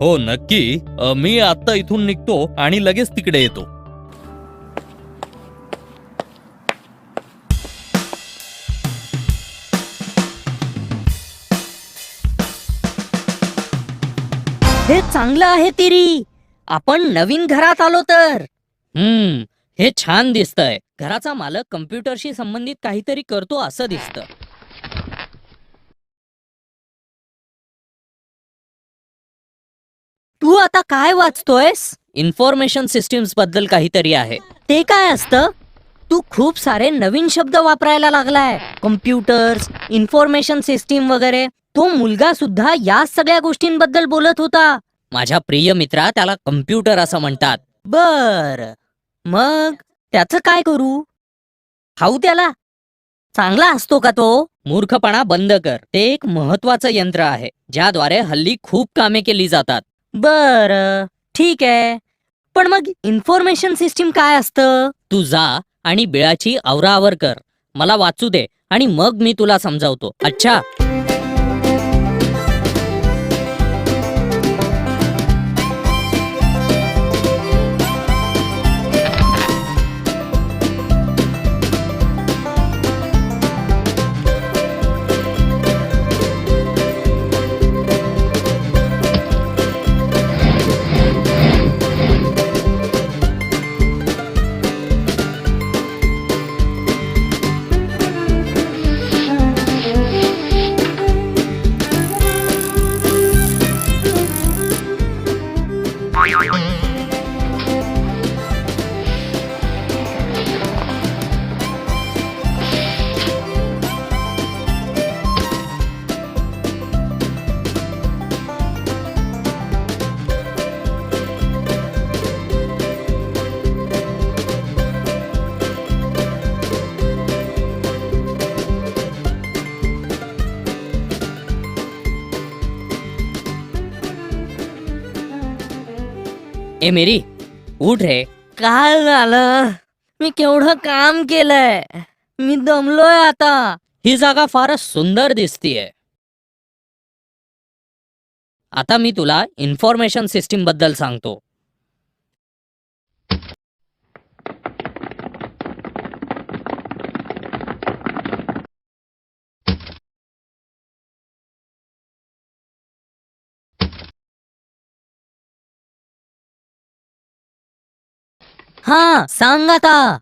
हो नक्की. मी आता इथून निघतो आणि लगेच तिकडे येतो. हे चांगलं आहे तिरी. आपण नवीन घरात आलो तर. हे छान दिसतंय. घराचा मालक कम्प्युटरशी संबंधित काहीतरी करतो असं दिसतं. तू आता काय वाचतोयस? इन्फॉर्मेशन सिस्टीम्स बद्दल काहीतरी आहे. ते काय असतं? तू खूप सारे नवीन शब्द वापरायला लागलाय. कम्प्युटर्स, इन्फॉर्मेशन सिस्टीम वगैरे. तो मुलगा सुद्धा या सगळ्या गोष्टींबद्दल बोलत होता. माझ्या प्रिय मित्रा, त्याला कम्प्युटर असं म्हणतात. बर, मग त्याचं काय करू? खाऊ त्याला? चांगला असतो का तो? मूर्खपणा बंद कर. ते एक महत्वाचं यंत्र आहे ज्याद्वारे हल्ली खूप कामे केली जातात. बर, ठीक आहे. पण मग इन्फॉर्मेशन सिस्टीम काय असतं? तू जा आणि बिळाची आवराआवर कर. मला वाचू दे आणि मग मी तुला समजावतो. अच्छा. ए मेरी, उठ रे. काय झालं? मी केवढं काम केलंय. मी दमलोय आता. ही जागा फारच सुंदर दिसतीये. आता मी तुला इन्फॉर्मेशन सिस्टीम बद्दल सांगतो. हा, सांग आता.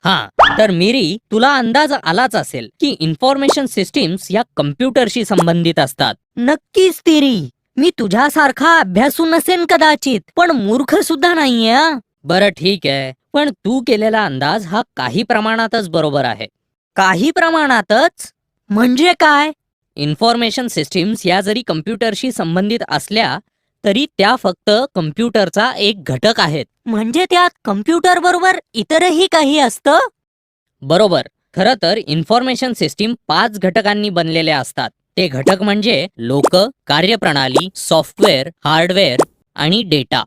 हा, तर मिरी, तुला अंदाज आलाच असेल की इन्फॉर्मेशन सिस्टीम्स या कम्प्युटरशी संबंधित असतात. नक्कीच तिरी. मी तुझ्यासारखा अभ्यासू नसेन कदाचित, पण मूर्ख सुद्धा नाहीये. बरं ठीक आहे, पण तू केलेला अंदाज हा काही प्रमाणातच बरोबर आहे. काही प्रमाणातच म्हणजे काय? इन्फॉर्मेशन सिस्टीम्स या जरी कम्प्युटरशी संबंधित असल्या तरी त्या फक्त कम्प्युटरचा एक घटक आहेत. म्हणजे त्यात कम्प्युटर बरोबर इतरही काही असतं? बरोबर. खरं तर इन्फॉर्मेशन सिस्टीम 5 घटकांनी बनलेले असतात. ते घटक म्हणजे लोक, कार्यप्रणाली, सॉफ्टवेअर, हार्डवेअर आणि डेटा.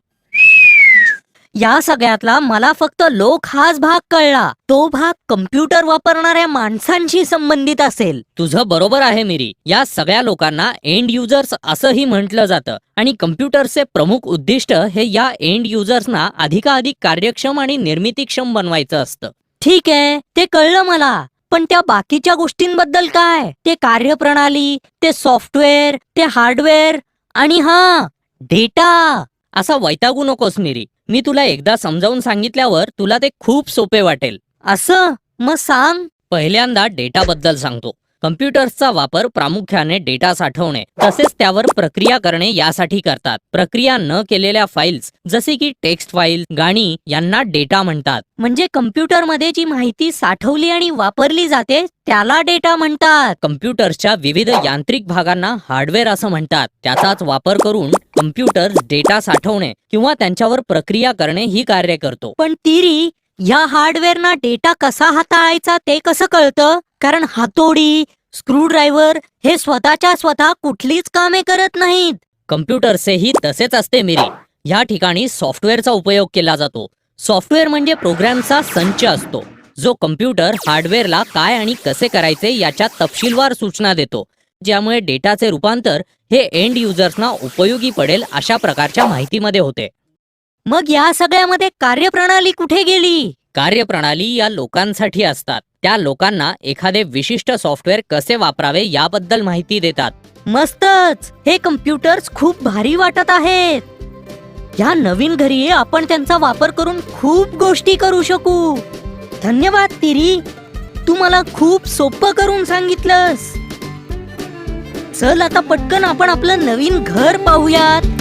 या सगळ्यातला मला फक्त लोक हाच भाग कळला. तो भाग कम्प्युटर वापरणाऱ्या माणसांशी संबंधित असेल. तुझं बरोबर आहे मिरी. या सगळ्या लोकांना एंड युजर्स असंही म्हटलं जातं आणि कम्प्युटरचे प्रमुख उद्दिष्ट हे या एंड युजर्सना अधिकाधिक कार्यक्षम आणि निर्मितीक्षम बनवायचं असतं. ठीक आहे, ते कळलं मला. पण त्या बाकीच्या गोष्टींबद्दल काय? ते कार्यप्रणाली, ते सॉफ्टवेअर, ते हार्डवेअर आणि हा डेटा. असा वैतागू नकोस मिरी. मी तुला एकदा समजावून सांगितल्यावर तुला ते खूप सोपे वाटेल. असं? मग सांग. पहिल्यांदा डेटा बद्दल सांगतो. कम्प्युटर्सचा वापर प्रामुख्याने डेटा साठवणे तसेच त्यावर प्रक्रिया करणे यासाठी करतात. प्रक्रिया न केलेल्या फाईल्स जसे की टेक्स्ट फाईल, गाणी यांना डेटा म्हणतात. म्हणजे कम्प्युटरमध्ये जी माहिती साठवली आणि वापरली जाते त्याला डेटा म्हणतात. कम्प्युटर्सच्या विविध यांत्रिक भागांना हार्डवेअर असं म्हणतात. त्याचाच वापर करून कम्प्युटर डेटा साठवणे किंवा त्यांच्यावर प्रक्रिया करणे ही कार्य करतो. पण तिरी, या हार्डवेअरना डेटा कसा हाताळायचा ते कसं कळतं? कारण हातोडी, स्क्रूड्रायव्हर हे स्वतःच्या स्वतः कुठलीच कामे करत नाहीत. कम्प्युटरचेही तसेच असते मिरी. या ठिकाणी सॉफ्टवेअरचा उपयोग केला जातो. सॉफ्टवेअर म्हणजे प्रोग्रामचा संच असतो जो कम्प्युटर हार्डवेअरला काय आणि कसे करायचे याच्या तपशीलवार सूचना देतो. ज्यामुळे डेटाचे रूपांतर हे एंड युजर्सना उपयोगी पडेल अशा प्रकारच्या माहितीमध्ये होते. मग या सगळ्यामध्ये कार्यप्रणाली कुठे गेली? कार्यप्रणाली या लोकांसाठी असतात. त्या लोकांना एखादे विशिष्ट सॉफ्टवेअर कसे वापरावे याबद्दल माहिती देतात. मस्तच, हे कम्प्युटर्स खूप भारी वाटत आहेत. या नवीन घरी आपण त्यांचा वापर करून खूप गोष्टी करू शकू. धन्यवाद तिरी, तू मला खूप सोपं करून सांगितलंस. चल आता पटकन आपण आपलं नवीन घर पाहूयात.